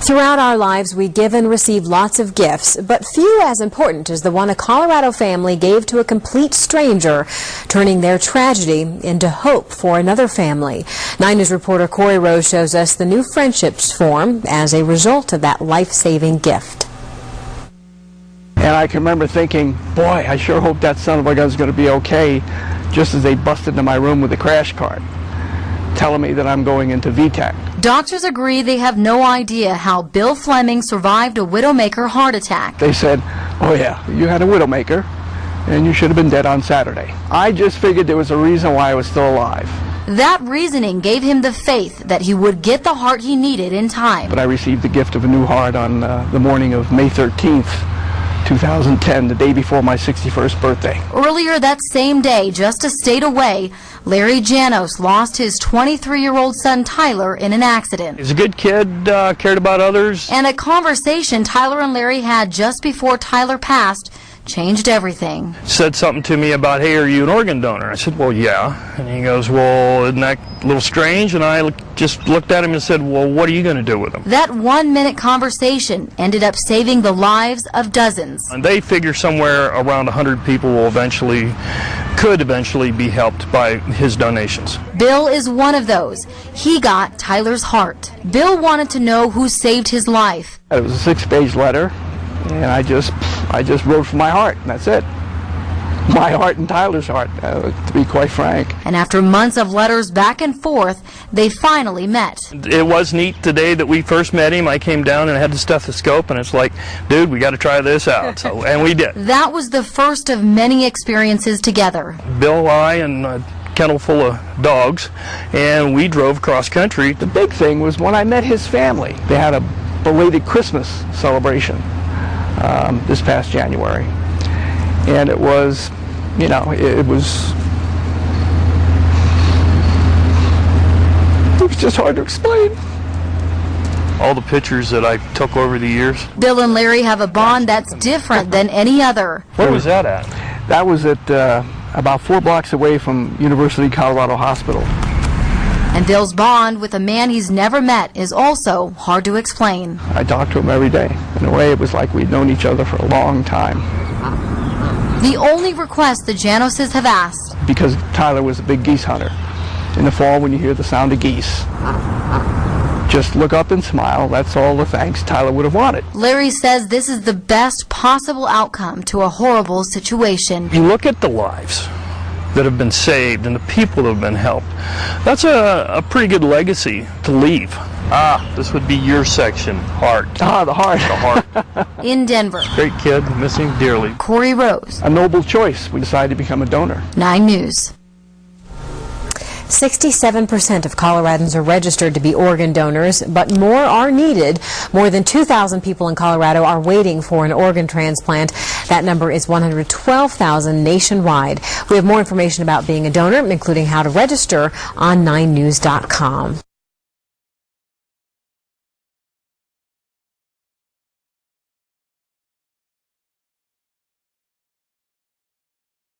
Throughout our lives, we give and receive lots of gifts, but few as important as the one a Colorado family gave to a complete stranger, turning their tragedy into hope for another family. 9 News reporter Corey Rose shows us the new friendships form as a result of that life-saving gift. And I can remember thinking, boy, I sure hope that son of a gun's going to be okay, just as they busted into my room with a crash cart, telling me that I'm going into VTAC. Doctors agree they have no idea how Bill Fleming survived a widowmaker heart attack. They said, oh yeah, you had a widowmaker, and you should have been dead on Saturday. I just figured there was a reason why I was still alive. That reasoning gave him the faith that he would get the heart he needed in time. But I received the gift of a new heart on the morning of May 13th, 2010, the day before my 61st birthday. Earlier that same day, just a state away, Larry Janos lost his 23-year-old son Tyler in an accident. He's a good kid, cared about others. And a conversation Tyler and Larry had just before Tyler passed changed everything. Said something to me about, hey, are you an organ donor? I said, well, yeah. And he goes, well, isn't that a little strange? And I just looked at him and said, well, what are you going to do with him? That 1-minute conversation ended up saving the lives of dozens. And they figure somewhere around 100 people could eventually be helped by his donations. Bill is one of those. He got Tyler's heart. Bill wanted to know who saved his life. It was a 6-page letter, and I just wrote from my heart, and that's it. My heart and Tyler's heart, to be quite frank. And after months of letters back and forth, they finally met. It was neat the day that we first met him. I came down and I had the stethoscope, and it's like, dude, we got to try this out. And we did. That was the first of many experiences together. Bill, I, and a kennel full of dogs, and we drove cross country. The big thing was when I met his family. They had a belated Christmas celebration this past January. And it was, you know, it was just hard to explain. All the pictures that I took over the years. Bill and Larry have a bond that's different than any other. Where was that at? That was at about 4 blocks away from University of Colorado Hospital. And Bill's bond with a man he's never met is also hard to explain. I talked to him every day. In a way, it was like we'd known each other for a long time. The only request the Janoses have asked, because Tyler was a big geese hunter. In the fall, when you hear the sound of geese, just look up and smile. That's all the thanks Tyler would have wanted. Larry says this is the best possible outcome to a horrible situation. You look at the lives that have been saved and the people that have been helped. That's a pretty good legacy to leave. This would be your section, heart. The heart. The heart. In Denver. Great kid, miss him dearly. Corey Rose. A noble choice. We decided to become a donor. 9 News. 67% of Coloradans are registered to be organ donors, but more are needed. More than 2,000 people in Colorado are waiting for an organ transplant. That number is 112,000 nationwide. We have more information about being a donor, including how to register, on 9news.com.